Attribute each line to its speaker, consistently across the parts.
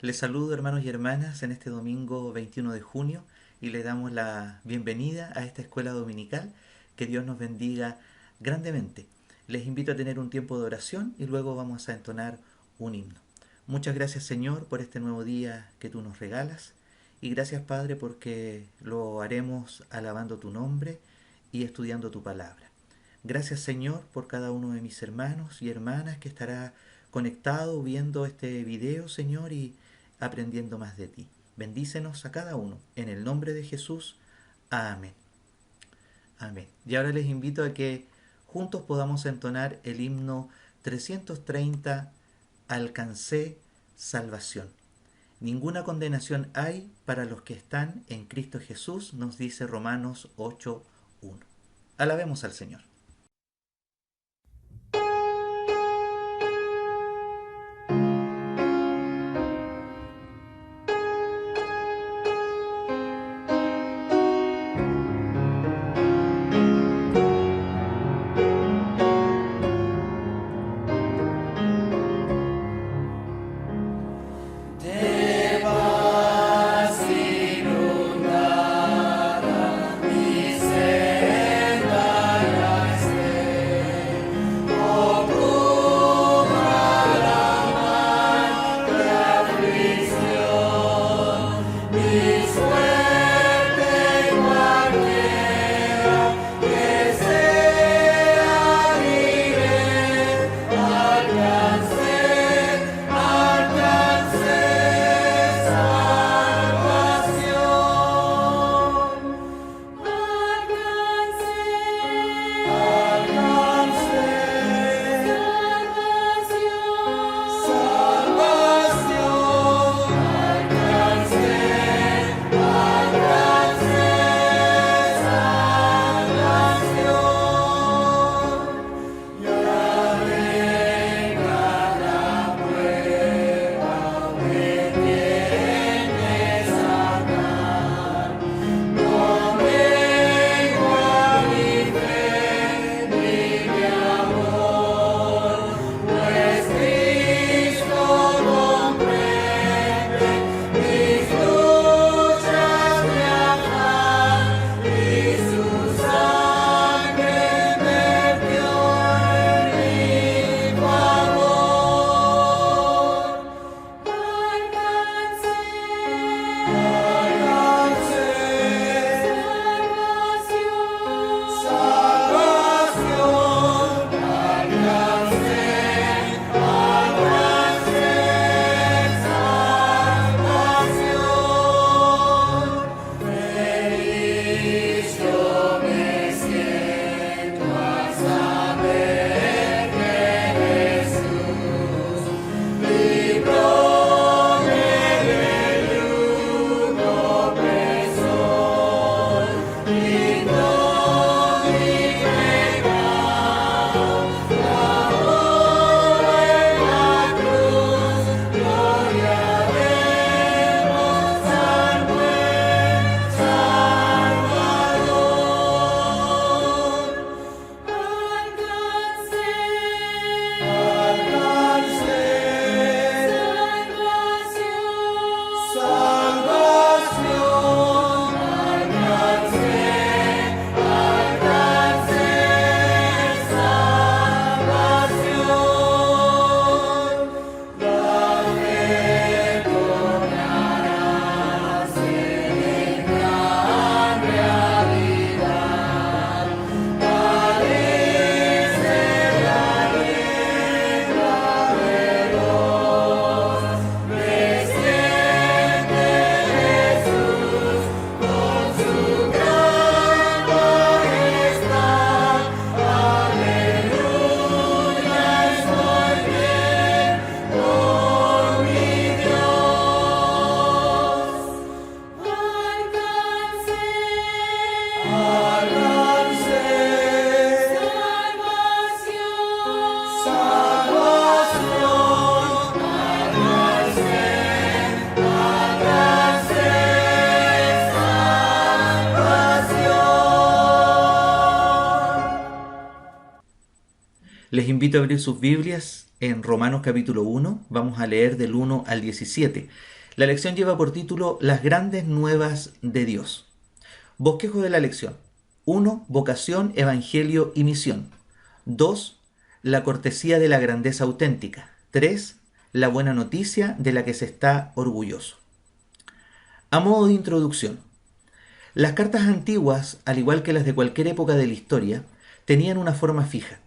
Speaker 1: Les saludo hermanos y hermanas en este domingo 21 de junio y le damos la bienvenida a esta escuela dominical. Que Dios nos bendiga grandemente. Les invito a tener un tiempo de oración y luego vamos a entonar un himno. Muchas gracias Señor por este nuevo día que tú nos regalas y gracias Padre porque lo haremos alabando tu nombre y estudiando tu palabra. Gracias Señor por cada uno de mis hermanos y hermanas que estará conectado viendo este video, Señor, y aprendiendo más de ti. Bendícenos a cada uno. En el nombre de Jesús. Amén. Amén. Y ahora les invito a que juntos podamos entonar el himno 330, Alcancé salvación. Ninguna condenación hay para los que están en Cristo Jesús, nos dice Romanos 8:1. Alabemos al Señor. Les invito a abrir sus Biblias en Romanos capítulo 1, vamos a leer del 1 al 17. La lección lleva por título Las grandes nuevas de Dios. Bosquejo de la lección. 1. Vocación, evangelio y misión. 2. La cortesía de la grandeza auténtica. 3. La buena noticia de la que se está orgulloso. A modo de introducción, las cartas antiguas, al igual que las de cualquier época de la historia, tenían una forma fija.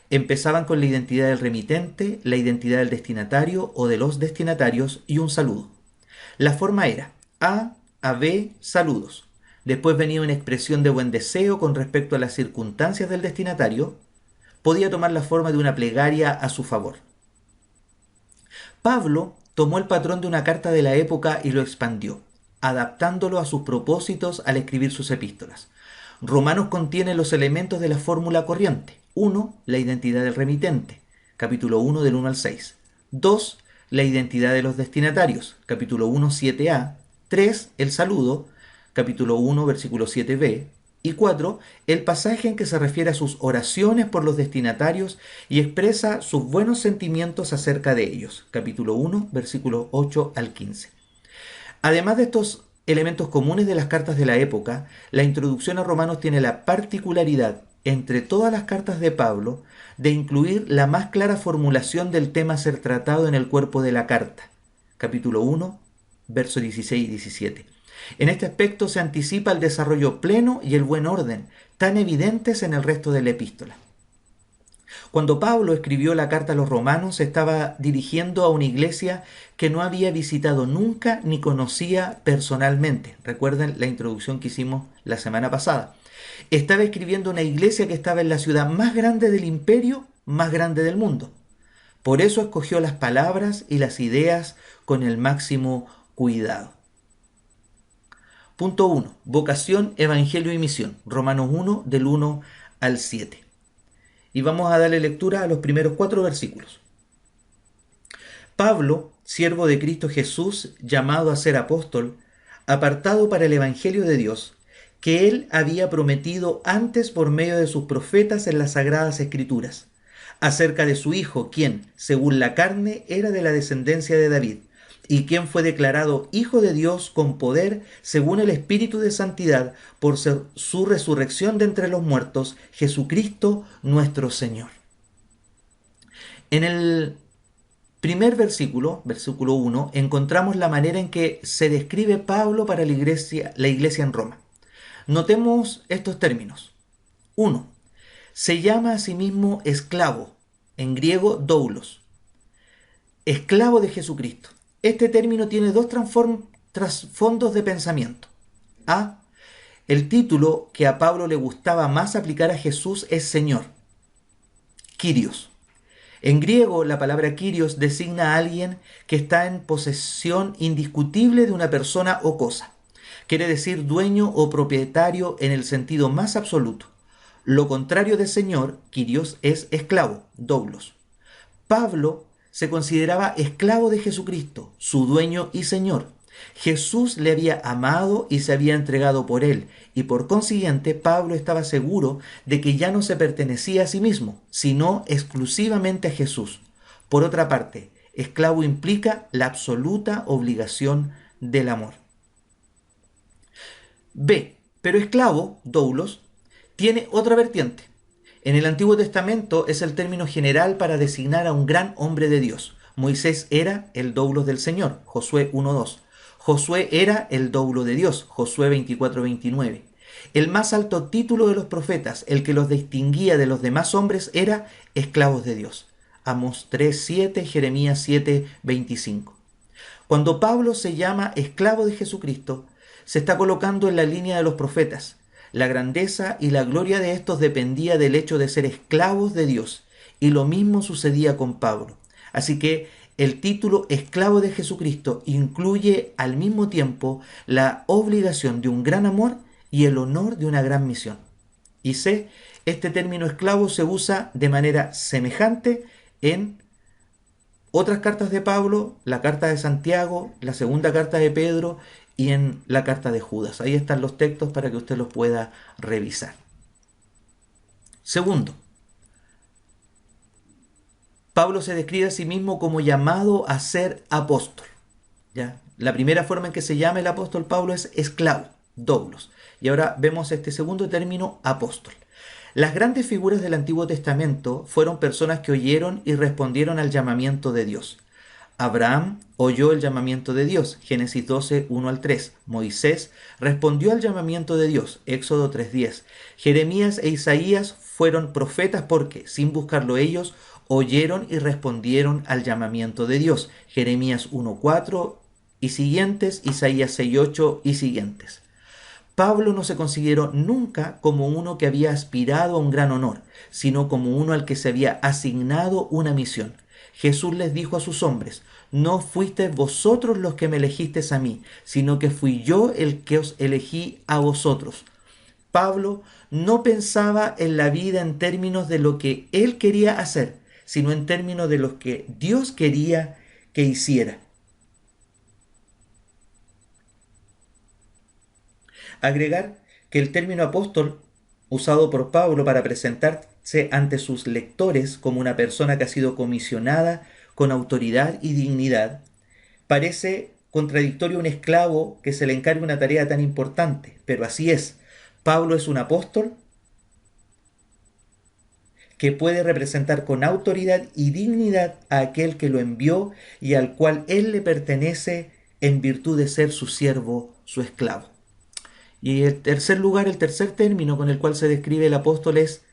Speaker 1: Empezaban con la identidad del remitente, la identidad del destinatario o de los destinatarios y un saludo. La forma era A B, saludos. Después venía una expresión de buen deseo con respecto a las circunstancias del destinatario. Podía tomar la forma de una plegaria a su favor. Pablo tomó el patrón de una carta de la época y lo expandió, adaptándolo a sus propósitos al escribir sus epístolas. Romanos contiene los elementos de la fórmula corriente. 1. La identidad del remitente, capítulo 1 del 1 al 6. 2. La identidad de los destinatarios, capítulo 1, 7a. 3. El saludo, capítulo 1, versículo 7b. Y 4. El pasaje en que se refiere a sus oraciones por los destinatarios y expresa sus buenos sentimientos acerca de ellos, capítulo 1, versículo 8 al 15. Además de estos elementos comunes de las cartas de la época, la introducción a Romanos tiene la particularidad, entre todas las cartas de Pablo, de incluir la más clara formulación del tema a ser tratado en el cuerpo de la carta, capítulo 1, versos 16 y 17. En este aspecto se anticipa el desarrollo pleno y el buen orden, tan evidentes en el resto de la epístola. Cuando Pablo escribió la carta a los romanos, se estaba dirigiendo a una iglesia que no había visitado nunca ni conocía personalmente. Recuerden la introducción que hicimos la semana pasada. Estaba escribiendo a una iglesia que estaba en la ciudad más grande del imperio, más grande del mundo. Por eso escogió las palabras y las ideas con el máximo cuidado. Punto 1. Vocación, evangelio y misión. Romanos 1 del 1 al 7. Y vamos a darle lectura a los primeros 4 versículos. Pablo, siervo de Cristo Jesús, llamado a ser apóstol, apartado para el evangelio de Dios, que él había prometido antes por medio de sus profetas en las sagradas escrituras, acerca de su Hijo, quien, según la carne, era de la descendencia de David, y quien fue declarado Hijo de Dios con poder según el Espíritu de Santidad por su resurrección de entre los muertos, Jesucristo nuestro Señor. En el primer versículo, versículo 1, encontramos la manera en que se describe Pablo para la iglesia en Roma. Notemos estos términos. 1. Se llama a sí mismo esclavo, en griego doulos, esclavo de Jesucristo. Este término tiene dos trasfondos de pensamiento. A. El título que a Pablo le gustaba más aplicar a Jesús es Señor, Kyrios. En griego, la palabra Kyrios designa a alguien que está en posesión indiscutible de una persona o cosa. Quiere decir dueño o propietario en el sentido más absoluto. Lo contrario de Señor, Kyrios, es esclavo, doulos. Pablo se consideraba esclavo de Jesucristo, su dueño y Señor. Jesús le había amado y se había entregado por él, y por consiguiente Pablo estaba seguro de que ya no se pertenecía a sí mismo, sino exclusivamente a Jesús. Por otra parte, esclavo implica la absoluta obligación del amor. B. Pero esclavo, doulos, tiene otra vertiente. En el Antiguo Testamento es el término general para designar a un gran hombre de Dios. Moisés era el doulos del Señor, Josué 1:2. Josué era el doulo de Dios, Josué 24:29. El más alto título de los profetas, el que los distinguía de los demás hombres, era esclavos de Dios. Amós 3:7, Jeremías 7:25. Cuando Pablo se llama esclavo de Jesucristo, se está colocando en la línea de los profetas. La grandeza y la gloria de estos dependía del hecho de ser esclavos de Dios, y lo mismo sucedía con Pablo. Así que el título esclavo de Jesucristo incluye al mismo tiempo la obligación de un gran amor y el honor de una gran misión. Y C, este término esclavo se usa de manera semejante en otras cartas de Pablo, la carta de Santiago, la segunda carta de Pedro y en la carta de Judas. Ahí están los textos para que usted los pueda revisar. Segundo, Pablo se describe a sí mismo como llamado a ser apóstol. ¿Ya? La primera forma en que se llama el apóstol Pablo es esclavo, doulos. Y ahora vemos este segundo término, apóstol. Las grandes figuras del Antiguo Testamento fueron personas que oyeron y respondieron al llamamiento de Dios. Abraham oyó el llamamiento de Dios, Génesis 12, 1 al 3. Moisés respondió al llamamiento de Dios, Éxodo 3:10. Jeremías e Isaías fueron profetas porque, sin buscarlo ellos, oyeron y respondieron al llamamiento de Dios, Jeremías 1:4 y siguientes, Isaías 6:8 y siguientes. Pablo no se consideró nunca como uno que había aspirado a un gran honor, sino como uno al que se había asignado una misión. Jesús les dijo a sus hombres: no fuisteis vosotros los que me elegisteis a mí, sino que fui yo el que os elegí a vosotros. Pablo no pensaba en la vida en términos de lo que él quería hacer, sino en términos de lo que Dios quería que hiciera. Agregar que el término apóstol, usado por Pablo para presentarse ante sus lectores como una persona que ha sido comisionada con autoridad y dignidad, parece contradictorio a un esclavo que se le encargue una tarea tan importante, pero así es. Pablo es un apóstol que puede representar con autoridad y dignidad a aquel que lo envió y al cual él le pertenece en virtud de ser su siervo, su esclavo. Y en tercer lugar, el tercer término con el cual se describe el apóstol es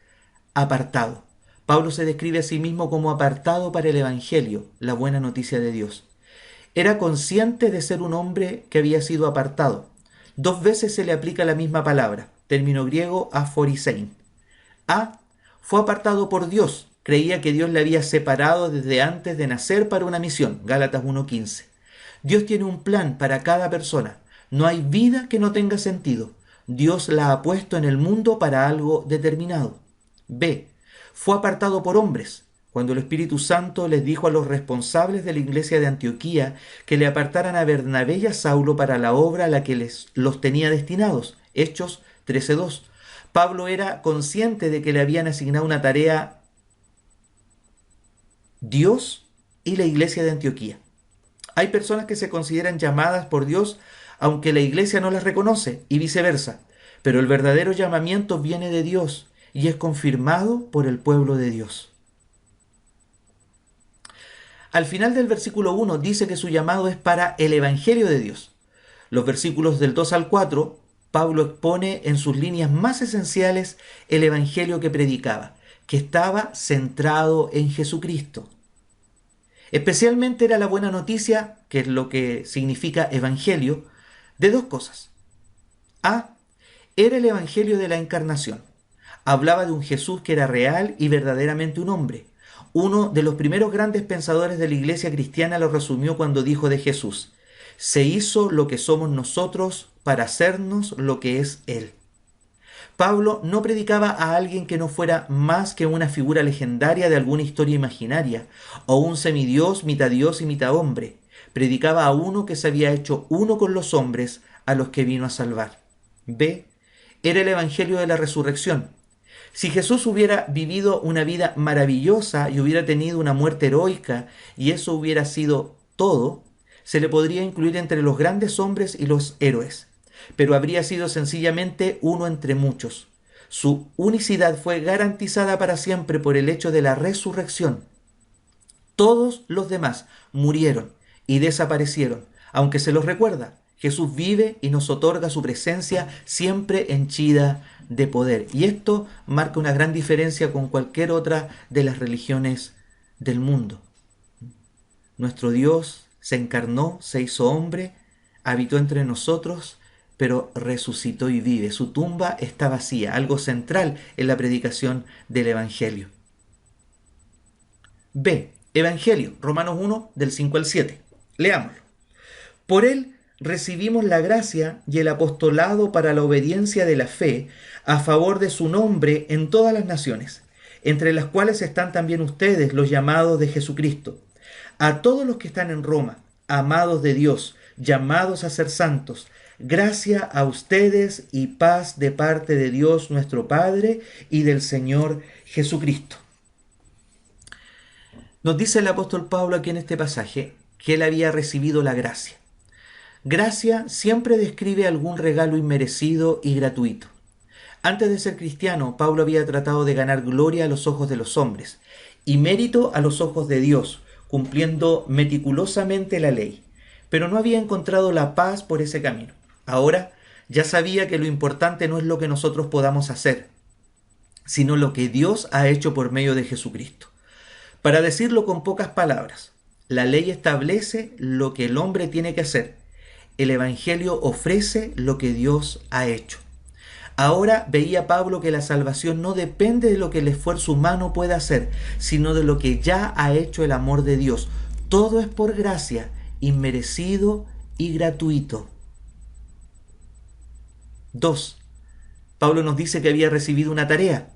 Speaker 1: apartado. Pablo se describe a sí mismo como apartado para el Evangelio, la buena noticia de Dios. Era consciente de ser un hombre que había sido apartado. 2 veces se le aplica la misma palabra, término griego aphorisein. Fue apartado por Dios. Creía que Dios le había separado desde antes de nacer para una misión, Gálatas 1:15. Dios tiene un plan para cada persona. No hay vida que no tenga sentido. Dios la ha puesto en el mundo para algo determinado. Fue apartado por hombres. Cuando el Espíritu Santo les dijo a los responsables de la iglesia de Antioquía que le apartaran a Bernabé y a Saulo para la obra a la que los tenía destinados. Hechos 13:2. Pablo era consciente de que le habían asignado una tarea Dios y la iglesia de Antioquía. Hay personas que se consideran llamadas por Dios aunque la iglesia no las reconoce y viceversa, pero el verdadero llamamiento viene de Dios y es confirmado por el pueblo de Dios. Al final del versículo 1 dice que su llamado es para el Evangelio de Dios. Los versículos del 2 al 4, Pablo expone en sus líneas más esenciales el Evangelio que predicaba, que estaba centrado en Jesucristo. Especialmente era la buena noticia, que es lo que significa Evangelio, de 2 cosas. Era el Evangelio de la Encarnación. Hablaba de un Jesús que era real y verdaderamente un hombre. Uno de los primeros grandes pensadores de la iglesia cristiana lo resumió cuando dijo de Jesús: se hizo lo que somos nosotros para hacernos lo que es Él. Pablo no predicaba a alguien que no fuera más que una figura legendaria de alguna historia imaginaria, o un semidios, mitad dios y mitad hombre. Predicaba a uno que se había hecho uno con los hombres a los que vino a salvar. Era el Evangelio de la resurrección. Si Jesús hubiera vivido una vida maravillosa y hubiera tenido una muerte heroica y eso hubiera sido todo, se le podría incluir entre los grandes hombres y los héroes, pero habría sido sencillamente uno entre muchos. Su unicidad fue garantizada para siempre por el hecho de la resurrección. Todos los demás murieron y desaparecieron, aunque se los recuerda. Jesús vive y nos otorga su presencia siempre henchida de poder. Y esto marca una gran diferencia con cualquier otra de las religiones del mundo. Nuestro Dios se encarnó, se hizo hombre, habitó entre nosotros, pero resucitó y vive. Su tumba está vacía, algo central en la predicación del Evangelio. Evangelio, Romanos 1, del 5 al 7. Leámoslo. Por él recibimos la gracia y el apostolado para la obediencia de la fe a favor de su nombre en todas las naciones, entre las cuales están también ustedes, los llamados de Jesucristo. A todos los que están en Roma, amados de Dios, llamados a ser santos, gracia a ustedes y paz de parte de Dios nuestro Padre y del Señor Jesucristo. Nos dice el apóstol Pablo aquí en este pasaje que él había recibido la gracia. Gracia siempre describe algún regalo inmerecido y gratuito. Antes de ser cristiano, Pablo había tratado de ganar gloria a los ojos de los hombres y mérito a los ojos de Dios, cumpliendo meticulosamente la ley, pero no había encontrado la paz por ese camino. Ahora ya sabía que lo importante no es lo que nosotros podamos hacer, sino lo que Dios ha hecho por medio de Jesucristo. Para decirlo con pocas palabras, la ley establece lo que el hombre tiene que hacer. El Evangelio ofrece lo que Dios ha hecho. Ahora veía Pablo que la salvación no depende de lo que el esfuerzo humano pueda hacer, sino de lo que ya ha hecho el amor de Dios. Todo es por gracia, inmerecido y gratuito. 2. Pablo nos dice que había recibido una tarea.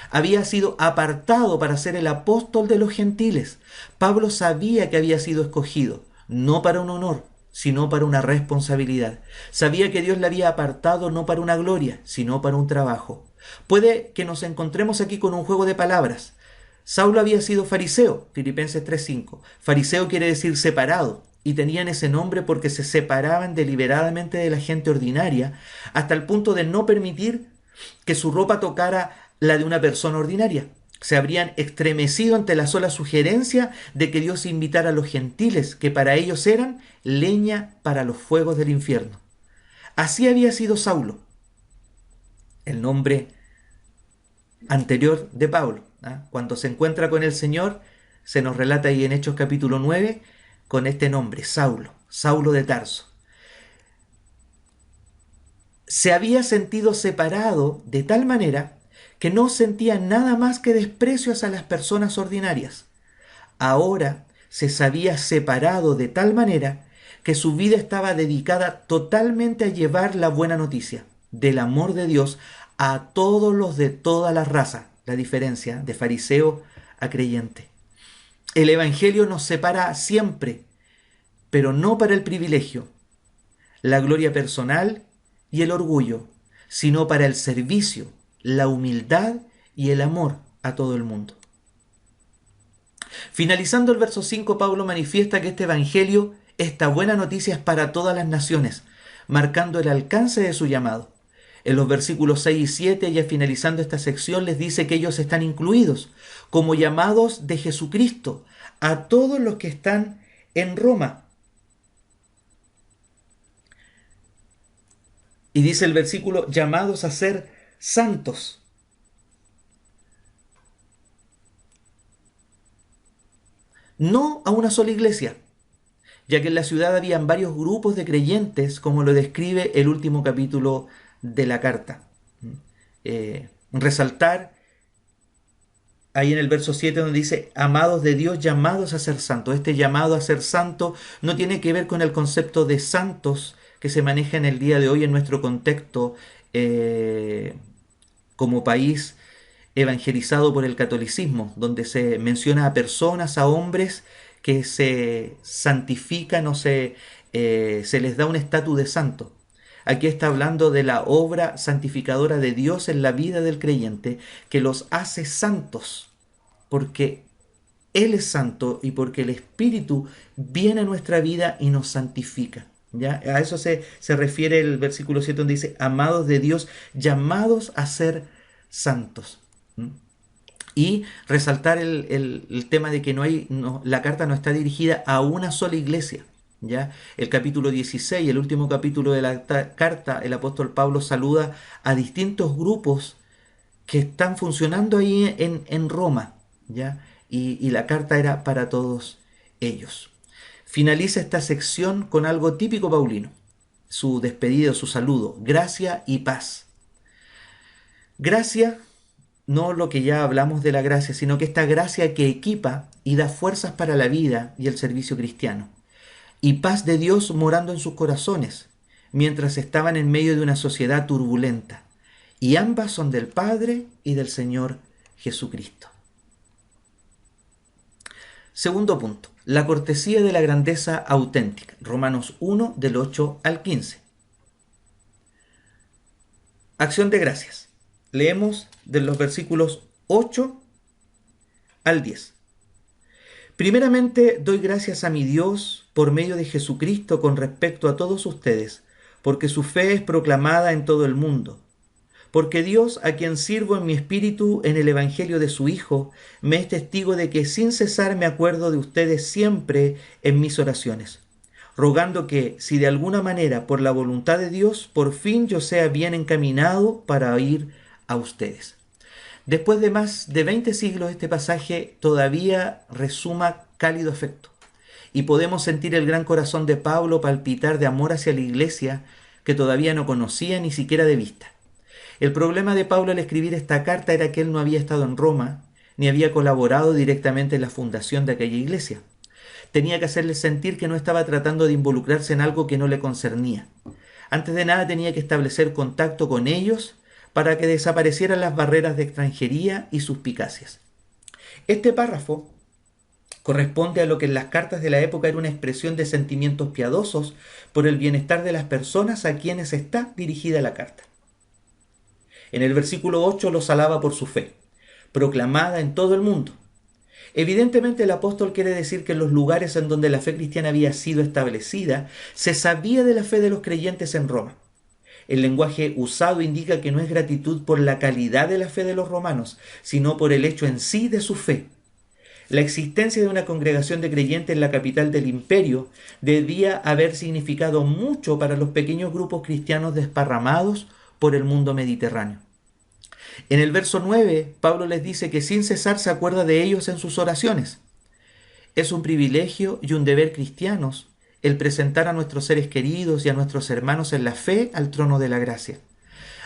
Speaker 1: Había sido apartado para ser el apóstol de los gentiles. Pablo sabía que había sido escogido, no para un honor, sino para una responsabilidad. Sabía que Dios le había apartado no para una gloria, sino para un trabajo. Puede que nos encontremos aquí con un juego de palabras. Saulo había sido fariseo, Filipenses 3:5. Fariseo quiere decir separado, y tenían ese nombre porque se separaban deliberadamente de la gente ordinaria, hasta el punto de no permitir que su ropa tocara la de una persona ordinaria. Se habrían estremecido ante la sola sugerencia de que Dios invitara a los gentiles, que para ellos eran leña para los fuegos del infierno. Así había sido Saulo, el nombre anterior de Pablo. Cuando se encuentra con el Señor, se nos relata ahí en Hechos capítulo 9, con este nombre, Saulo, Saulo de Tarso. Se había sentido separado de tal manera que no sentía nada más que desprecio hacia las personas ordinarias. Ahora se sabía separado de tal manera que su vida estaba dedicada totalmente a llevar la buena noticia del amor de Dios a todos los de todas las razas, la diferencia de fariseo a creyente. El Evangelio nos separa siempre, pero no para el privilegio, la gloria personal y el orgullo, sino para el servicio, la humildad y el amor a todo el mundo. Finalizando el verso 5, Pablo manifiesta que este Evangelio, esta buena noticia, es para todas las naciones, marcando el alcance de su llamado. En los versículos 6 y 7, ya finalizando esta sección, les dice que ellos están incluidos como llamados de Jesucristo a todos los que están en Roma. Y dice el versículo, llamados a ser santos. No a una sola iglesia, ya que en la ciudad habían varios grupos de creyentes, como lo describe el último capítulo de la carta. Resaltar ahí en el verso 7 donde dice, amados de Dios, llamados a ser santos. Este llamado a ser santo no tiene que ver con el concepto de santos que se maneja en el día de hoy en nuestro contexto como país evangelizado por el catolicismo, donde se menciona a personas, a hombres que se santifican o se les da un estatus de santo. Aquí está hablando de la obra santificadora de Dios en la vida del creyente, que los hace santos, porque Él es santo y porque el Espíritu viene a nuestra vida y nos santifica. ¿Ya? A eso se refiere el versículo 7 donde dice, amados de Dios, llamados a ser santos. Y resaltar el tema de que la carta no está dirigida a una sola iglesia. ¿Ya? El capítulo 16, el último capítulo de la carta, el apóstol Pablo saluda a distintos grupos que están funcionando ahí en Roma. ¿Ya? Y la carta era para todos ellos. Finaliza esta sección con algo típico paulino, su despedida, su saludo, gracia y paz. Gracia, no lo que ya hablamos de la gracia, sino que esta gracia que equipa y da fuerzas para la vida y el servicio cristiano. Y paz de Dios morando en sus corazones, mientras estaban en medio de una sociedad turbulenta. Y ambas son del Padre y del Señor Jesucristo. Segundo punto, la cortesía de la grandeza auténtica. Romanos 1, del 8 al 15. Acción de gracias. Leemos de los versículos 8 al 10. Primeramente, doy gracias a mi Dios por medio de Jesucristo con respecto a todos ustedes, porque su fe es proclamada en todo el mundo. Porque Dios, a quien sirvo en mi espíritu en el Evangelio de su Hijo, me es testigo de que sin cesar me acuerdo de ustedes siempre en mis oraciones, rogando que, si de alguna manera, por la voluntad de Dios, por fin yo sea bien encaminado para ir a ustedes. Después de más de 20 siglos, este pasaje todavía resuma cálido afecto, y podemos sentir el gran corazón de Pablo palpitar de amor hacia la iglesia que todavía no conocía ni siquiera de vista. El problema de Pablo al escribir esta carta era que él no había estado en Roma, ni había colaborado directamente en la fundación de aquella iglesia. Tenía que hacerles sentir que no estaba tratando de involucrarse en algo que no le concernía. Antes de nada tenía que establecer contacto con ellos para que desaparecieran las barreras de extranjería y suspicacias. Este párrafo corresponde a lo que en las cartas de la época era una expresión de sentimientos piadosos por el bienestar de las personas a quienes está dirigida la carta. En el versículo 8 los alaba por su fe, proclamada en todo el mundo. Evidentemente el apóstol quiere decir que en los lugares en donde la fe cristiana había sido establecida, se sabía de la fe de los creyentes en Roma. El lenguaje usado indica que no es gratitud por la calidad de la fe de los romanos, sino por el hecho en sí de su fe. La existencia de una congregación de creyentes en la capital del imperio debía haber significado mucho para los pequeños grupos cristianos desparramados por el mundo mediterráneo. En el verso 9, Pablo les dice que sin cesar se acuerda de ellos en sus oraciones. Es un privilegio y un deber cristianos el presentar a nuestros seres queridos y a nuestros hermanos en la fe al trono de la gracia.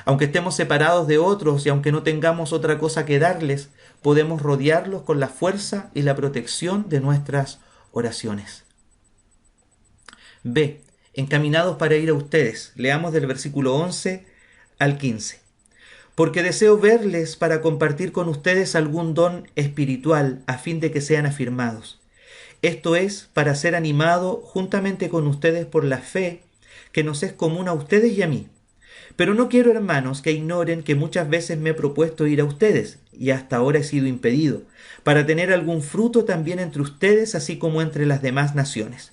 Speaker 1: Aunque estemos separados de otros y aunque no tengamos otra cosa que darles, podemos rodearlos con la fuerza y la protección de nuestras oraciones. B. Encaminados para ir a ustedes. Leamos del versículo 11 al 15. Porque deseo verles para compartir con ustedes algún don espiritual a fin de que sean afirmados. Esto es, para ser animado juntamente con ustedes por la fe que nos es común a ustedes y a mí. Pero no quiero, hermanos, que ignoren que muchas veces me he propuesto ir a ustedes, y hasta ahora he sido impedido, para tener algún fruto también entre ustedes, así como entre las demás naciones.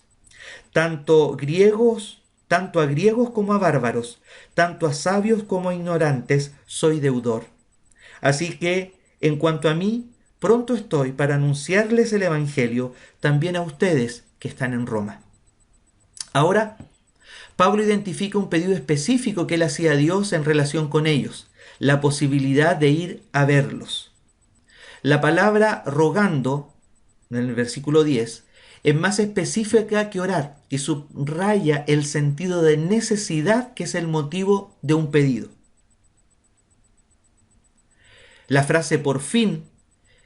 Speaker 1: Tanto a griegos como a bárbaros, tanto a sabios como a ignorantes, soy deudor. Así que, en cuanto a mí, pronto estoy para anunciarles el Evangelio también a ustedes que están en Roma. Ahora, Pablo identifica un pedido específico que él hacía a Dios en relación con ellos, la posibilidad de ir a verlos. La palabra rogando, en el versículo 10, es más específica que orar y subraya el sentido de necesidad que es el motivo de un pedido. La frase por fin,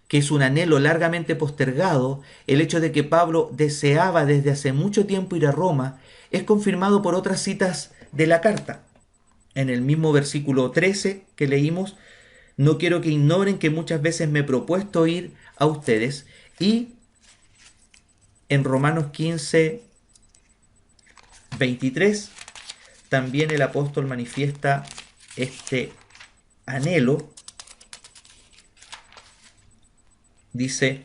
Speaker 1: que es un anhelo largamente postergado, el hecho de que Pablo deseaba desde hace mucho tiempo ir a Roma, es confirmado por otras citas de la carta. En el mismo versículo 13 que leímos, no quiero que ignoren que muchas veces me he propuesto ir a ustedes, y en Romanos 15, 23, también el apóstol manifiesta este anhelo. Dice,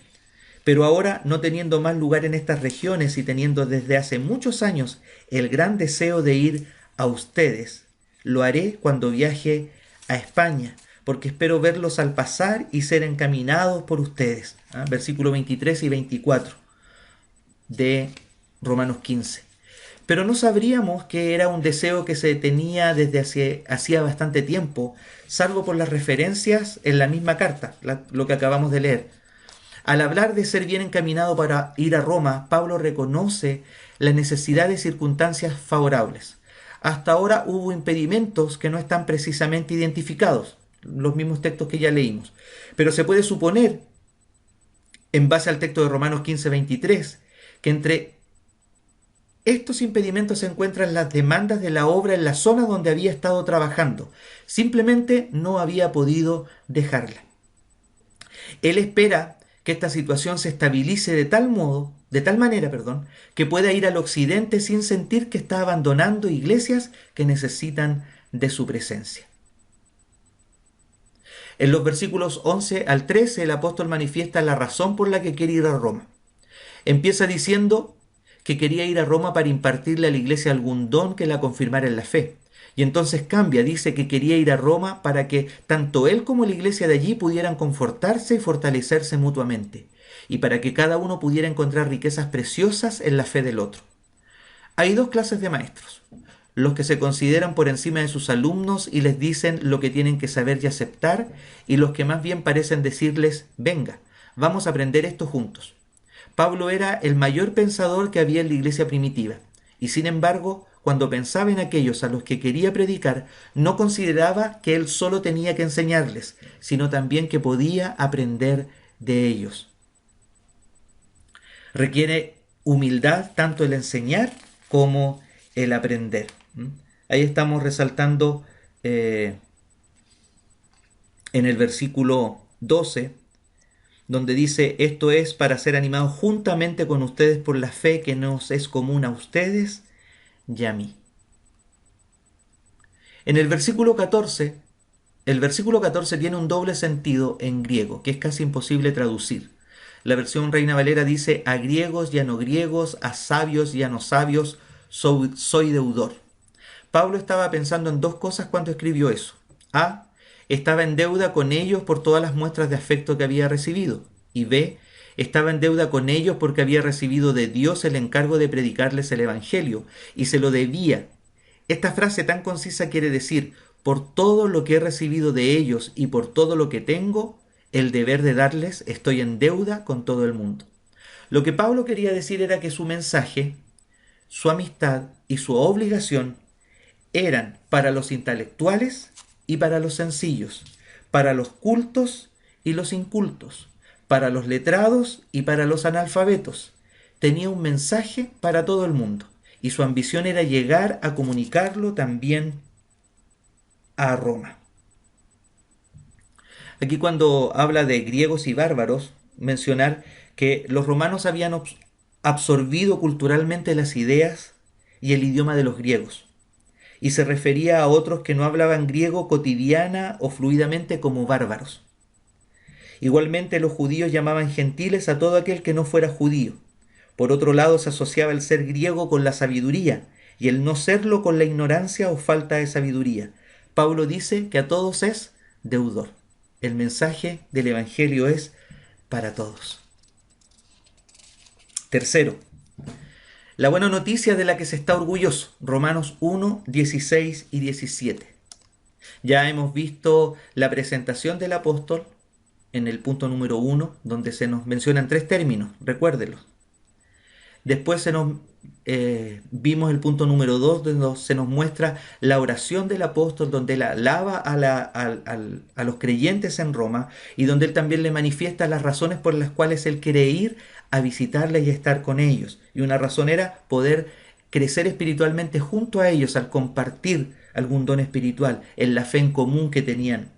Speaker 1: pero ahora, no teniendo más lugar en estas regiones y teniendo desde hace muchos años el gran deseo de ir a ustedes, lo haré cuando viaje a España, porque espero verlos al pasar y ser encaminados por ustedes. Versículo 23 y 24 de Romanos 15. Pero no sabríamos que era un deseo que se tenía desde hacía bastante tiempo, salvo por las referencias en la misma carta, lo que acabamos de leer. Al hablar de ser bien encaminado para ir a Roma, Pablo reconoce la necesidad de circunstancias favorables. Hasta ahora hubo impedimentos que no están precisamente identificados, los mismos textos que ya leímos. Pero se puede suponer, en base al texto de Romanos 15:23, que entre estos impedimentos se encuentran las demandas de la obra en la zona donde había estado trabajando. Simplemente no había podido dejarla. Él espera que esta situación se estabilice de tal manera, que pueda ir al occidente sin sentir que está abandonando iglesias que necesitan de su presencia. En los versículos 11 al 13, el apóstol manifiesta la razón por la que quiere ir a Roma. Empieza diciendo que quería ir a Roma para impartirle a la iglesia algún don que la confirmara en la fe. Y entonces cambia, dice que quería ir a Roma para que tanto él como la iglesia de allí pudieran confortarse y fortalecerse mutuamente, y para que cada uno pudiera encontrar riquezas preciosas en la fe del otro. Hay dos clases de maestros: los que se consideran por encima de sus alumnos y les dicen lo que tienen que saber y aceptar, y los que más bien parecen decirles: venga, vamos a aprender esto juntos. Pablo era el mayor pensador que había en la iglesia primitiva, y sin embargo, cuando pensaba en aquellos a los que quería predicar, no consideraba que él solo tenía que enseñarles, sino también que podía aprender de ellos. Requiere humildad tanto el enseñar como el aprender. Ahí estamos resaltando en el versículo 12, donde dice: esto es para ser animados juntamente con ustedes por la fe que nos es común a ustedes y a mí. En el versículo 14, el versículo 14 tiene un doble sentido en griego, que es casi imposible traducir. La versión Reina Valera dice: a griegos y a no griegos, a sabios y a no sabios, soy deudor. Pablo estaba pensando en dos cosas cuando escribió eso. A, estaba en deuda con ellos por todas las muestras de afecto que había recibido. Y B, estaba en deuda con ellos porque había recibido de Dios el encargo de predicarles el Evangelio, y se lo debía. Esta frase tan concisa quiere decir: por todo lo que he recibido de ellos y por todo lo que tengo, el deber de darles, estoy en deuda con todo el mundo. Lo que Pablo quería decir era que su mensaje, su amistad y su obligación eran para los intelectuales y para los sencillos, para los cultos y los incultos, para los letrados y para los analfabetos. Tenía un mensaje para todo el mundo, y su ambición era llegar a comunicarlo también a Roma. Aquí, cuando habla de griegos y bárbaros, mencionar que los romanos habían absorbido culturalmente las ideas y el idioma de los griegos, y se refería a otros que no hablaban griego cotidiana o fluidamente como bárbaros. Igualmente, los judíos llamaban gentiles a todo aquel que no fuera judío. Por otro lado, se asociaba el ser griego con la sabiduría y el no serlo con la ignorancia o falta de sabiduría. Pablo dice que a todos es deudor. El mensaje del Evangelio es para todos. Tercero, la buena noticia de la que se está orgulloso. Romanos 1, 16 y 17. Ya hemos visto la presentación del apóstol en el punto número 1, donde se nos mencionan tres términos, recuérdenlos. Después vimos el punto número 2, donde se nos muestra la oración del apóstol, donde él alaba a los creyentes en Roma, y donde él también le manifiesta las razones por las cuales él quiere ir a visitarles y a estar con ellos. Y una razón era poder crecer espiritualmente junto a ellos al compartir algún don espiritual en la fe en común que tenían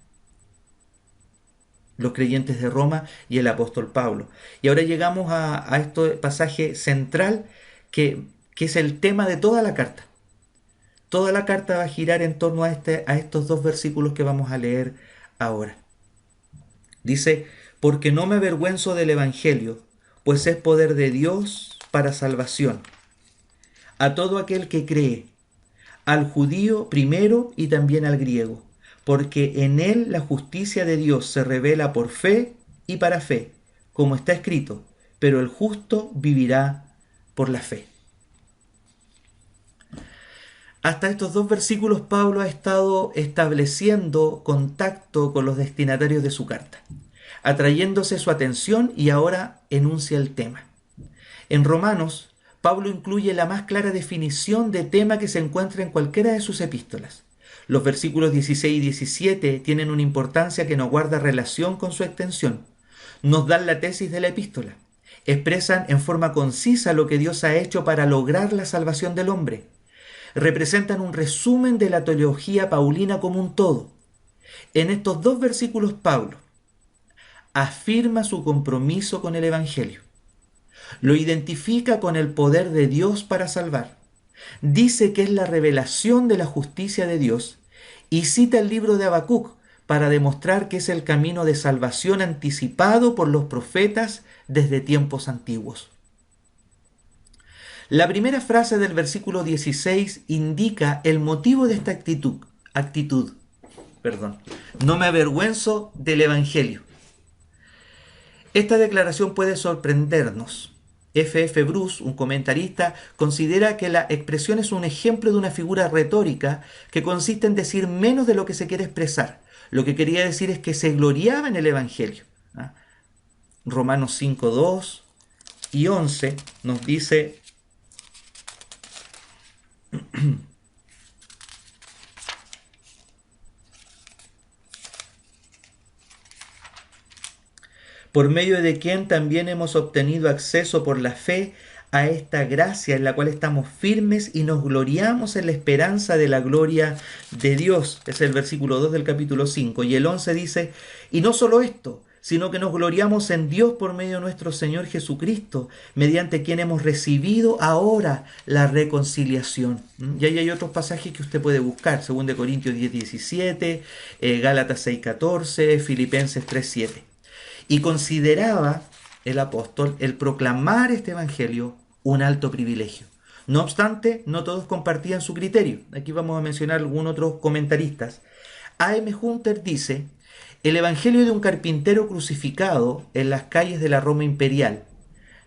Speaker 1: los creyentes de Roma y el apóstol Pablo. Y ahora llegamos a este pasaje central que es el tema de toda la carta. Toda la carta va a girar en torno a estos dos versículos que vamos a leer ahora. Dice: porque no me avergüenzo del Evangelio, pues es poder de Dios para salvación a todo aquel que cree, al judío primero y también al griego, porque en él la justicia de Dios se revela por fe y para fe, como está escrito: pero el justo vivirá por la fe. Hasta estos dos versículos Pablo ha estado estableciendo contacto con los destinatarios de su carta, atrayéndose su atención, y ahora enuncia el tema. En Romanos, Pablo incluye la más clara definición de tema que se encuentra en cualquiera de sus epístolas. Los versículos 16 y 17 tienen una importancia que no guarda relación con su extensión. Nos dan la tesis de la epístola. Expresan en forma concisa lo que Dios ha hecho para lograr la salvación del hombre. Representan un resumen de la teología paulina como un todo. En estos dos versículos, Pablo afirma su compromiso con el Evangelio. Lo identifica con el poder de Dios para salvar. Dice que es la revelación de la justicia de Dios, y cita el libro de Habacuc para demostrar que es el camino de salvación anticipado por los profetas desde tiempos antiguos. La primera frase del versículo 16 indica el motivo de esta actitud. Perdón. No me avergüenzo del Evangelio. Esta declaración puede sorprendernos. F. Bruce, un comentarista, considera que la expresión es un ejemplo de una figura retórica que consiste en decir menos de lo que se quiere expresar. Lo que quería decir es que se gloriaba en el Evangelio. Romanos 5, 2 y 11 nos dice: por medio de quien también hemos obtenido acceso por la fe a esta gracia en la cual estamos firmes y nos gloriamos en la esperanza de la gloria de Dios. Es el versículo 2 del capítulo 5. Y el 11 dice: y no solo esto, sino que nos gloriamos en Dios por medio de nuestro Señor Jesucristo, mediante quien hemos recibido ahora la reconciliación. Y ahí hay otros pasajes que usted puede buscar: 2 Corintios 10, 17, Gálatas 6, 14, Filipenses 3, 7. Y consideraba el apóstol el proclamar este evangelio un alto privilegio. No obstante, no todos compartían su criterio. Aquí vamos a mencionar algunos otros comentaristas. A.M. Hunter dice: el evangelio de un carpintero crucificado en las calles de la Roma imperial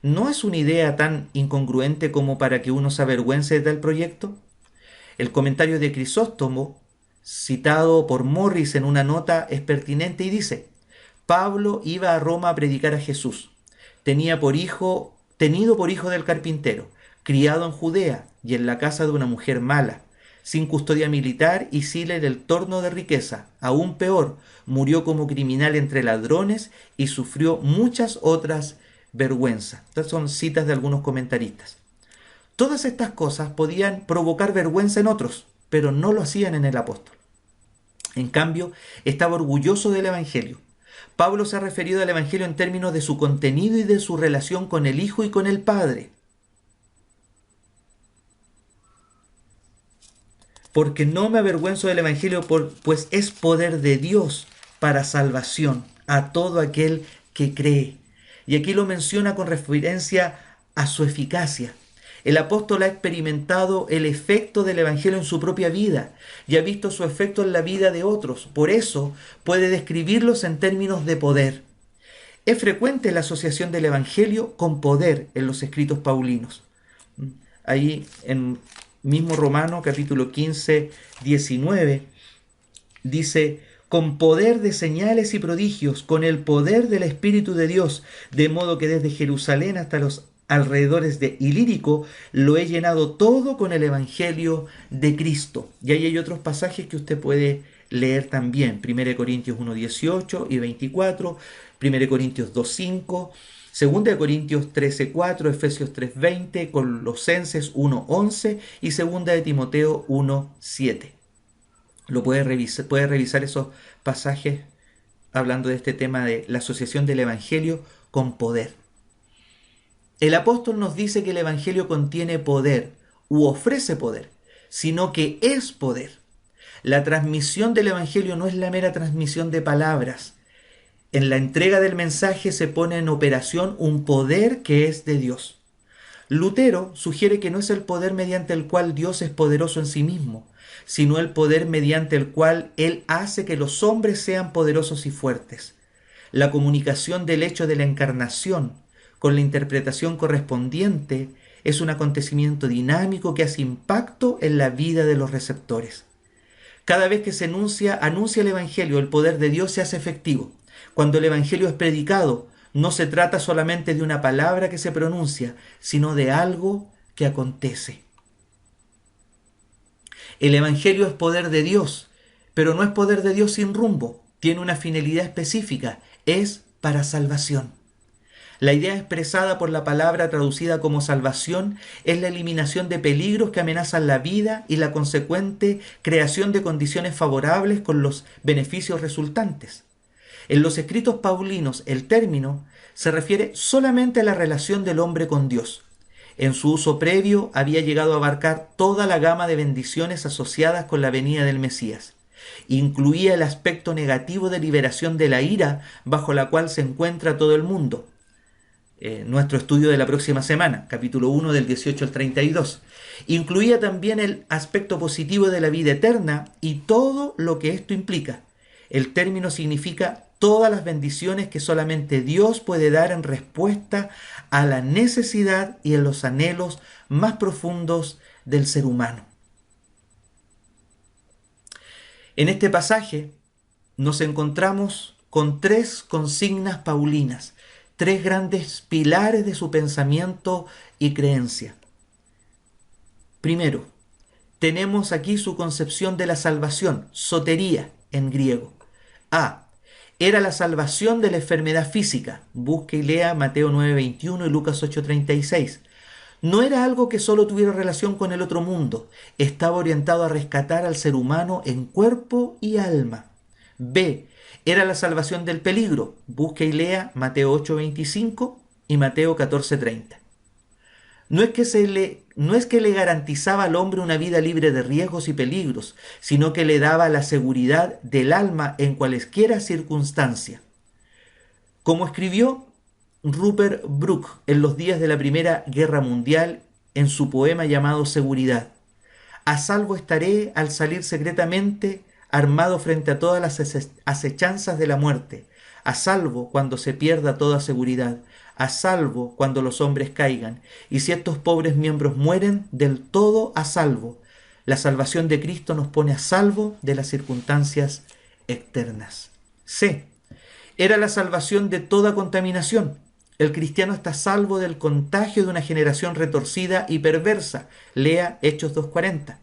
Speaker 1: ¿no es una idea tan incongruente como para que uno se avergüence de tal proyecto? El comentario de Crisóstomo, citado por Morris en una nota, es pertinente y dice: Pablo iba a Roma a predicar a Jesús. Tenido por hijo del carpintero, criado en Judea y en la casa de una mujer mala, sin custodia militar y sin el entorno de riqueza. Aún peor, murió como criminal entre ladrones y sufrió muchas otras vergüenzas. Estas son citas de algunos comentaristas. Todas estas cosas podían provocar vergüenza en otros, pero no lo hacían en el apóstol. En cambio, estaba orgulloso del Evangelio. Pablo se ha referido al Evangelio en términos de su contenido y de su relación con el Hijo y con el Padre. Porque no me avergüenzo del Evangelio, pues es poder de Dios para salvación a todo aquel que cree. Y aquí lo menciona con referencia a su eficacia. El apóstol ha experimentado el efecto del Evangelio en su propia vida y ha visto su efecto en la vida de otros. Por eso puede describirlos en términos de poder. Es frecuente la asociación del Evangelio con poder en los escritos paulinos. Ahí en mismo Romano capítulo 15, 19 dice: con poder de señales y prodigios, con el poder del Espíritu de Dios, de modo que desde Jerusalén hasta los alrededores de Ilírico lo he llenado todo con el Evangelio de Cristo. Y ahí hay otros pasajes que usted puede leer también: 1 Corintios 1, 18 y 24, 1 Corintios 2, 5, 2 Corintios 13, 4, Efesios 3, 20, Colosenses 1, 11 y 2 de Timoteo 1, 7. Puede revisar esos pasajes hablando de este tema de la asociación del Evangelio con poder. El apóstol nos dice que el Evangelio contiene poder u ofrece poder, sino que es poder. La transmisión del Evangelio no es la mera transmisión de palabras. En la entrega del mensaje se pone en operación un poder que es de Dios. Lutero sugiere que no es el poder mediante el cual Dios es poderoso en sí mismo, sino el poder mediante el cual Él hace que los hombres sean poderosos y fuertes. La comunicación del hecho de la encarnación con la interpretación correspondiente es un acontecimiento dinámico que hace impacto en la vida de los receptores. Cada vez que se anuncia el Evangelio, el poder de Dios se hace efectivo. Cuando el Evangelio es predicado, no se trata solamente de una palabra que se pronuncia, sino de algo que acontece. El Evangelio es poder de Dios, pero no es poder de Dios sin rumbo. Tiene una finalidad específica, es para salvación. La idea expresada por la palabra traducida como salvación es la eliminación de peligros que amenazan la vida y la consecuente creación de condiciones favorables con los beneficios resultantes. En los escritos paulinos, el término se refiere solamente a la relación del hombre con Dios. En su uso previo había llegado a abarcar toda la gama de bendiciones asociadas con la venida del Mesías. Incluía el aspecto negativo de liberación de la ira bajo la cual se encuentra todo el mundo. nuestro estudio de la próxima semana, capítulo 1 del 18 al 32. Incluía también el aspecto positivo de la vida eterna y todo lo que esto implica. El término significa todas las bendiciones que solamente Dios puede dar en respuesta a la necesidad y a los anhelos más profundos del ser humano. En este pasaje nos encontramos con tres consignas paulinas, tres grandes pilares de su pensamiento y creencia. Primero, tenemos aquí su concepción de la salvación, sotería en griego. Era la salvación de la enfermedad física. Busque y lea Mateo 9:21 y Lucas 8:36. No era algo que solo tuviera relación con el otro mundo. Estaba orientado a rescatar al ser humano en cuerpo y alma. Era la salvación del peligro. Busque y lea Mateo 8:25 y Mateo 14:30. No es que le garantizaba al hombre una vida libre de riesgos y peligros, sino que le daba la seguridad del alma en cualesquiera circunstancia. Como escribió Rupert Brooke en los días de la Primera Guerra Mundial en su poema llamado Seguridad: a salvo estaré al salir secretamente, armado frente a todas las acechanzas de la muerte, a salvo cuando se pierda toda seguridad, a salvo cuando los hombres caigan, y si estos pobres miembros mueren, del todo a salvo. La salvación de Cristo nos pone a salvo de las circunstancias externas. Era la salvación de toda contaminación. El cristiano está salvo del contagio de una generación retorcida y perversa. Lea Hechos 2:40.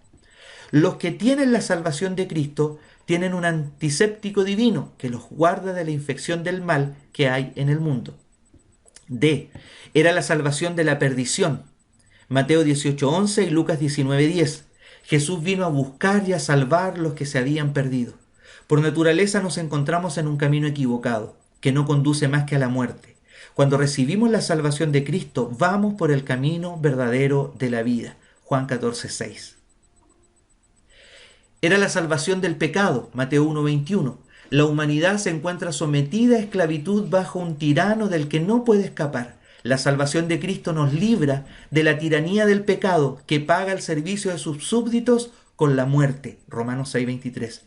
Speaker 1: Los que tienen la salvación de Cristo tienen un antiséptico divino que los guarda de la infección del mal que hay en el mundo. Era la salvación de la perdición. Mateo 18:11 y Lucas 19:10. Jesús vino a buscar y a salvar los que se habían perdido. Por naturaleza nos encontramos en un camino equivocado, que no conduce más que a la muerte. Cuando recibimos la salvación de Cristo, vamos por el camino verdadero de la vida. Juan 14:6. Era la salvación del pecado. Mateo 1:21. La humanidad se encuentra sometida a esclavitud bajo un tirano del que no puede escapar. La salvación de Cristo nos libra de la tiranía del pecado que paga el servicio de sus súbditos con la muerte. Romanos 6:23.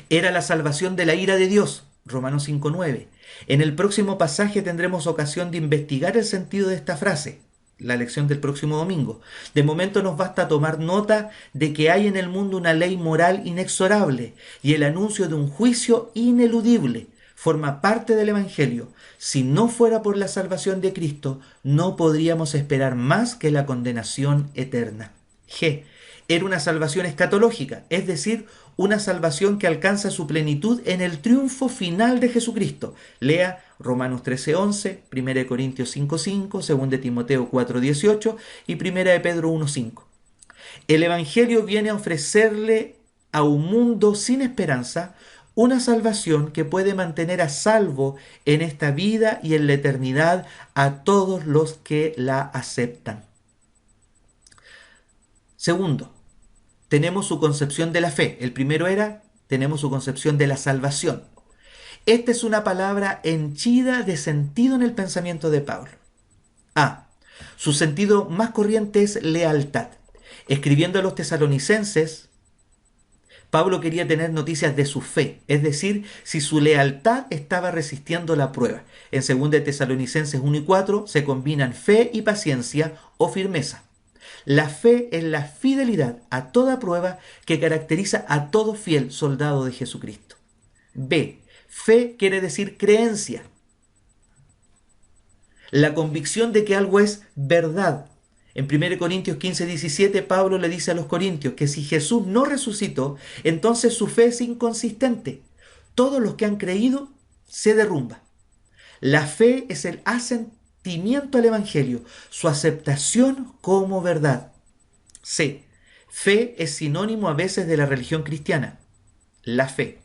Speaker 1: Era la salvación de la ira de Dios. Romanos 5:9. En el próximo pasaje tendremos ocasión de investigar el sentido de esta frase, la lección del próximo domingo. De momento nos basta tomar nota de que hay en el mundo una ley moral inexorable y el anuncio de un juicio ineludible forma parte del Evangelio. Si no fuera por la salvación de Cristo, no podríamos esperar más que la condenación eterna. Era una salvación escatológica, es decir, una salvación que alcanza su plenitud en el triunfo final de Jesucristo. Lea Romanos 13:11, 1 Corintios 5:5, 2 Timoteo 4:18 y 1 Pedro 1:5. El Evangelio viene a ofrecerle a un mundo sin esperanza una salvación que puede mantener a salvo en esta vida y en la eternidad a todos los que la aceptan. Segundo, tenemos su concepción de la fe. El primero tenemos su concepción de la salvación. Esta es una palabra henchida de sentido en el pensamiento de Pablo. Su sentido más corriente es lealtad. Escribiendo a los tesalonicenses, Pablo quería tener noticias de su fe, es decir, si su lealtad estaba resistiendo la prueba. En 2 Tesalonicenses 1:4 se combinan fe y paciencia o firmeza. La fe es la fidelidad a toda prueba que caracteriza a todo fiel soldado de Jesucristo. Fe quiere decir creencia. La convicción de que algo es verdad. En 1 Corintios 15:17 Pablo le dice a los corintios que si Jesús no resucitó, entonces su fe es inconsistente. Todos los que han creído se derrumba. La fe es el asentimiento al Evangelio, su aceptación como verdad. Fe es sinónimo a veces de la religión cristiana. La fe.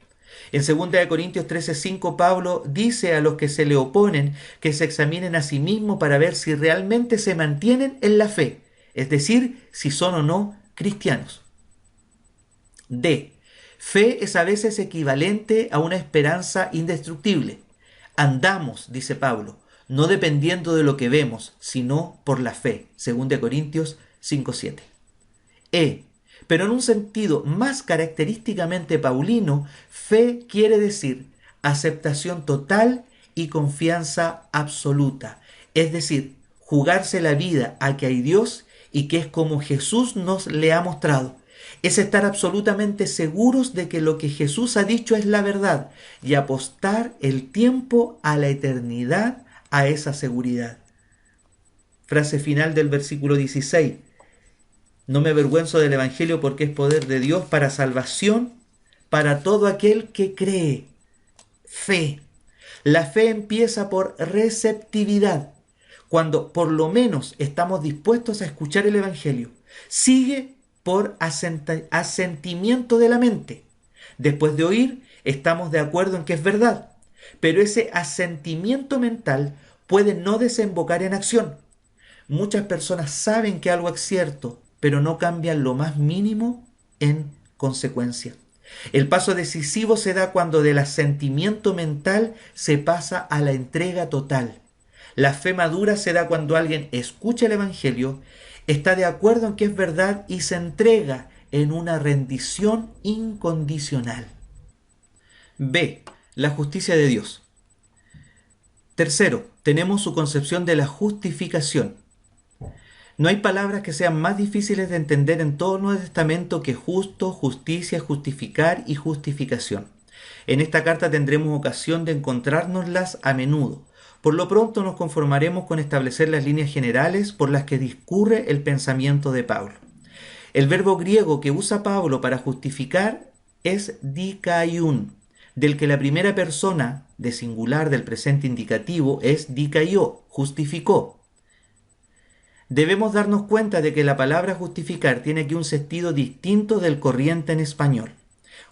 Speaker 1: En 2 Corintios 13:5 Pablo dice a los que se le oponen que se examinen a sí mismos para ver si realmente se mantienen en la fe, es decir, si son o no cristianos. Fe es a veces equivalente a una esperanza indestructible. Andamos, dice Pablo, no dependiendo de lo que vemos, sino por la fe. 2 Corintios 5:7. Pero en un sentido más característicamente paulino, fe quiere decir aceptación total y confianza absoluta. Es decir, jugarse la vida a que hay Dios y que es como Jesús nos le ha mostrado. Es estar absolutamente seguros de que lo que Jesús ha dicho es la verdad y apostar el tiempo a la eternidad a esa seguridad. Frase final del versículo 16. No me avergüenzo del Evangelio porque es poder de Dios para salvación para todo aquel que cree. Fe. La fe empieza por receptividad, cuando por lo menos estamos dispuestos a escuchar el Evangelio. Sigue por asentimiento de la mente. Después de oír, estamos de acuerdo en que es verdad, pero ese asentimiento mental puede no desembocar en acción. Muchas personas saben que algo es cierto, pero no cambian lo más mínimo en consecuencia. El paso decisivo se da cuando del asentimiento mental se pasa a la entrega total. La fe madura se da cuando alguien escucha el Evangelio, está de acuerdo en que es verdad y se entrega en una rendición incondicional. B. La justicia de Dios. Tercero, tenemos su concepción de la justificación. No hay palabras que sean más difíciles de entender en todo el Nuevo Testamento que justo, justicia, justificar y justificación. En esta carta tendremos ocasión de encontrárnoslas a menudo. Por lo pronto nos conformaremos con establecer las líneas generales por las que discurre el pensamiento de Pablo. El verbo griego que usa Pablo para justificar es dikaion, del que la primera persona de singular del presente indicativo es dikaio, justificó. Debemos darnos cuenta de que la palabra justificar tiene aquí un sentido distinto del corriente en español.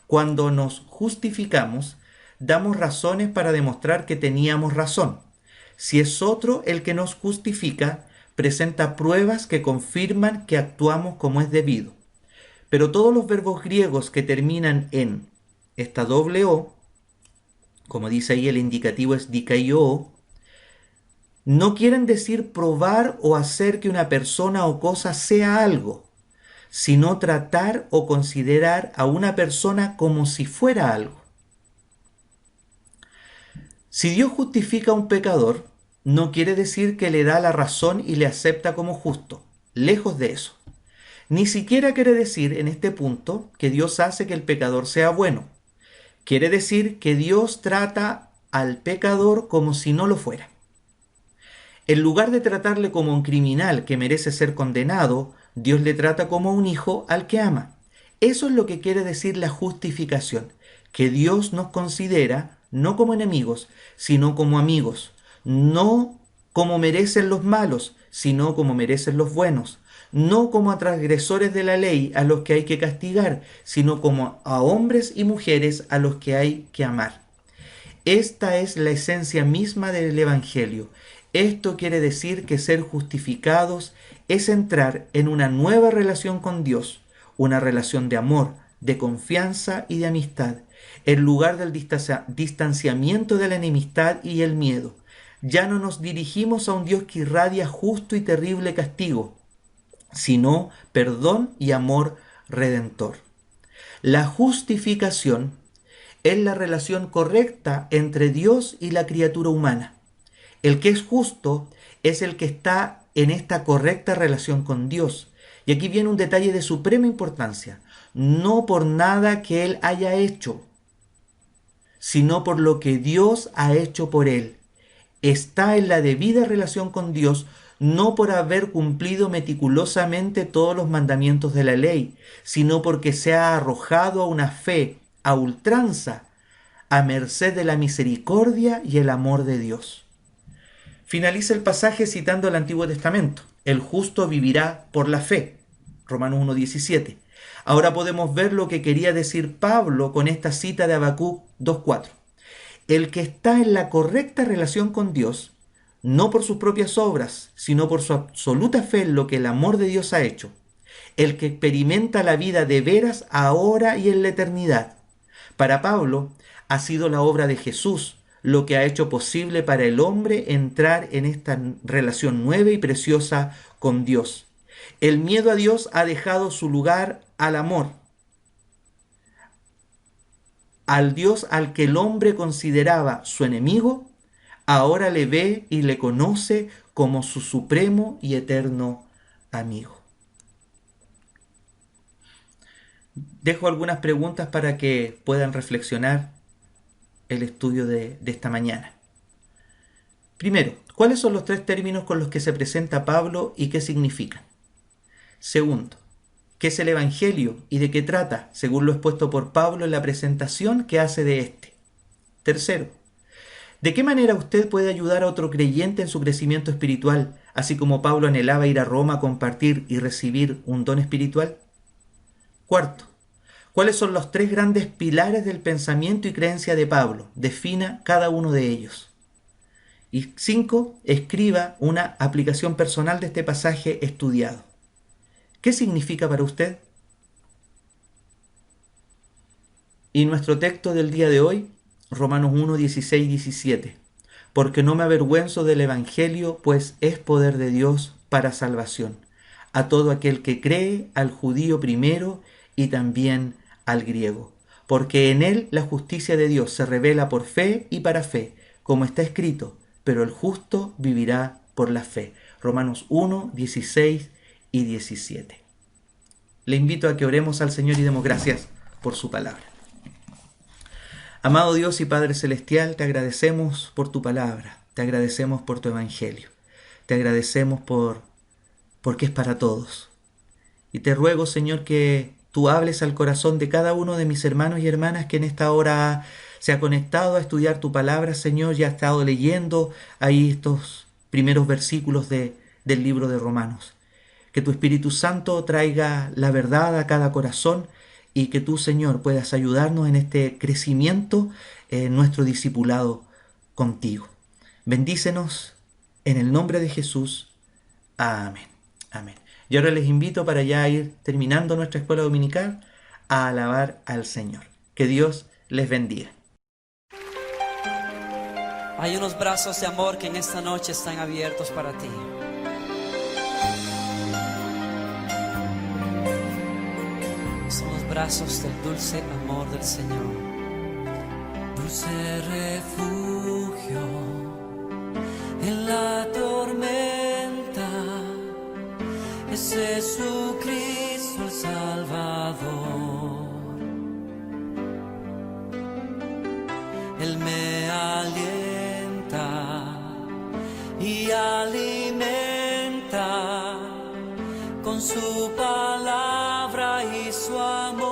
Speaker 1: Cuando nos justificamos, damos razones para demostrar que teníamos razón. Si es otro el que nos justifica, presenta pruebas que confirman que actuamos como es debido. Pero todos los verbos griegos que terminan en esta doble O, como dice ahí el indicativo es dikaio, no quieren decir probar o hacer que una persona o cosa sea algo, sino tratar o considerar a una persona como si fuera algo. Si Dios justifica a un pecador, no quiere decir que le da la razón y le acepta como justo. Lejos de eso. Ni siquiera quiere decir en este punto que Dios hace que el pecador sea bueno. Quiere decir que Dios trata al pecador como si no lo fuera. En lugar de tratarle como un criminal que merece ser condenado, Dios le trata como un hijo al que ama. Eso es lo que quiere decir la justificación, que Dios nos considera no como enemigos, sino como amigos, no como merecen los malos, sino como merecen los buenos, no como a transgresores de la ley a los que hay que castigar, sino como a hombres y mujeres a los que hay que amar. Esta es la esencia misma del Evangelio. Esto quiere decir que ser justificados es entrar en una nueva relación con Dios, una relación de amor, de confianza y de amistad, en lugar del distanciamiento de la enemistad y el miedo. Ya no nos dirigimos a un Dios que irradia justo y terrible castigo, sino perdón y amor redentor. La justificación es la relación correcta entre Dios y la criatura humana. El que es justo es el que está en esta correcta relación con Dios. Y aquí viene un detalle de suprema importancia. No por nada que él haya hecho, sino por lo que Dios ha hecho por él. Está en la debida relación con Dios, no por haber cumplido meticulosamente todos los mandamientos de la ley, sino porque se ha arrojado a una fe a ultranza, a merced de la misericordia y el amor de Dios. Finaliza el pasaje citando el Antiguo Testamento. El justo vivirá por la fe. Romanos 1:17. Ahora podemos ver lo que quería decir Pablo con esta cita de Habacuc 2:4. El que está en la correcta relación con Dios, no por sus propias obras, sino por su absoluta fe en lo que el amor de Dios ha hecho. El que experimenta la vida de veras ahora y en la eternidad. Para Pablo ha sido la obra de Jesús, lo que ha hecho posible para el hombre entrar en esta relación nueva y preciosa con Dios. El miedo a Dios ha dejado su lugar al amor, al Dios al que el hombre consideraba su enemigo. Ahora le ve y le conoce como su supremo y eterno amigo. Dejo algunas preguntas para que puedan reflexionar el estudio de esta mañana. Primero, ¿cuáles son los 3 términos con los que se presenta Pablo y qué significan? Segundo, ¿qué es el Evangelio y de qué trata, según lo expuesto por Pablo en la presentación que hace de este? Tercero, ¿de qué manera usted puede ayudar a otro creyente en su crecimiento espiritual, así como Pablo anhelaba ir a Roma a compartir y recibir un don espiritual? Cuarto, ¿cuáles son los 3 grandes pilares del pensamiento y creencia de Pablo? Defina cada uno de ellos. Y 5, escriba una aplicación personal de este pasaje estudiado. ¿Qué significa para usted? Y nuestro texto del día de hoy, Romanos 1, 16, 17. Porque no me avergüenzo del Evangelio, pues es poder de Dios para salvación, a todo aquel que cree, al judío primero y también al griego. Porque en él la justicia de Dios se revela por fe y para fe, como está escrito, pero el justo vivirá por la fe. Romanos 1, 16 y 17. Le invito a que oremos al Señor y demos gracias por su palabra. Amado Dios y Padre Celestial, te agradecemos por tu palabra, te agradecemos por tu evangelio, te agradecemos porque es para todos. Y te ruego, Señor, que tú hables al corazón de cada uno de mis hermanos y hermanas que en esta hora se ha conectado a estudiar tu palabra, Señor, y ha estado leyendo ahí estos primeros versículos del libro de Romanos. Que tu Espíritu Santo traiga la verdad a cada corazón y que tú, Señor, puedas ayudarnos en este crecimiento, en nuestro discipulado contigo. Bendícenos en el nombre de Jesús. Amén. Amén. Y ahora les invito para ya ir terminando nuestra escuela dominical a alabar al Señor. Que Dios les bendiga.
Speaker 2: Hay unos brazos de amor que en esta noche están abiertos para ti. Son los brazos del dulce amor del Señor. Dulce refugio en la tormenta es Jesucristo el Salvador. Él me alienta y alimenta con su palabra y su amor.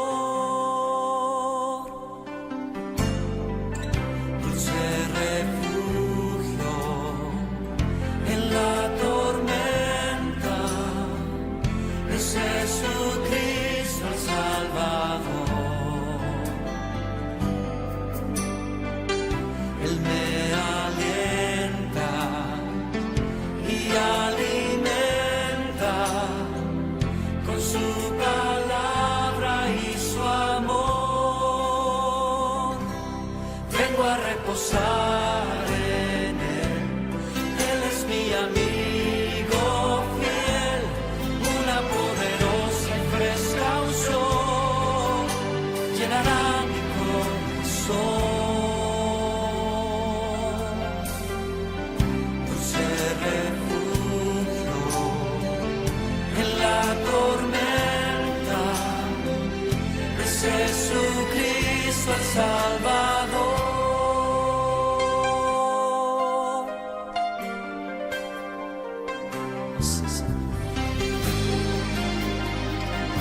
Speaker 2: Dulce refugio en la tormenta es Jesucristo el Salvador. Él me alienta y alimenta con su palabra y su amor. Vengo a reposar en Él. Él es mi amigo fiel, una poderosa y fresca unción llenará mi corazón. Dulce refugio en la tormenta es Jesucristo el Salvador.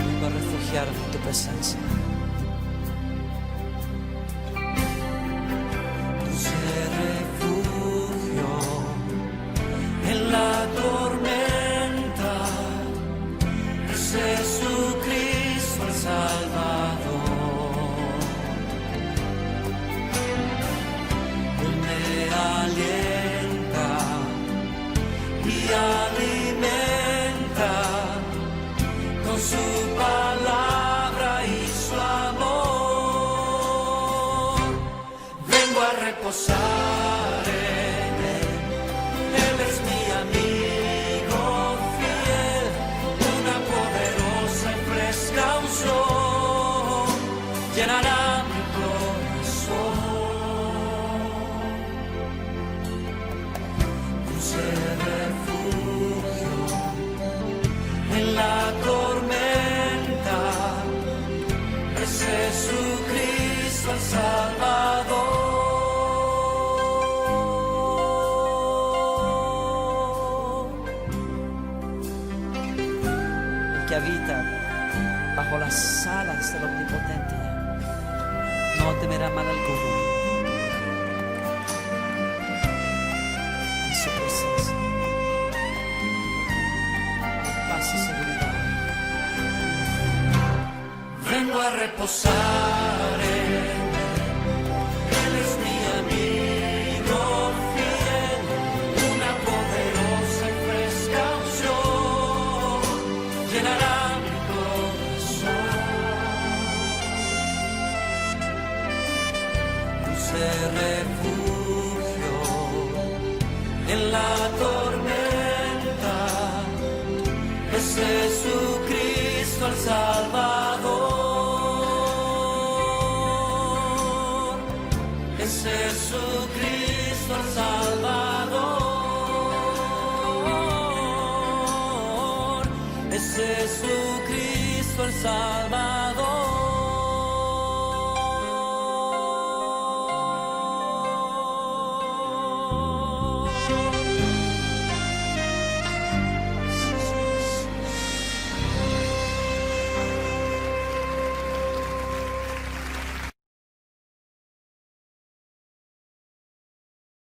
Speaker 2: Vengo a refugiarme en tu presencia. Dulce refugio en la tormenta es Jesucristo el Salvador. Él me alienta y alimenta con su palabra y su amor. Vengo a reposar que habita bajo las alas del Omnipotente no temerá mal alguno. En su presencia hay paz y seguridad. Vengo a reposar en Él, es mi amigo fiel, una poderosa y fresca unción llenará mi corazón. Dulce refugio en la tormenta es Jesucristo el Salvador. Es Jesucristo el Salvador. Es Jesucristo el Salvador.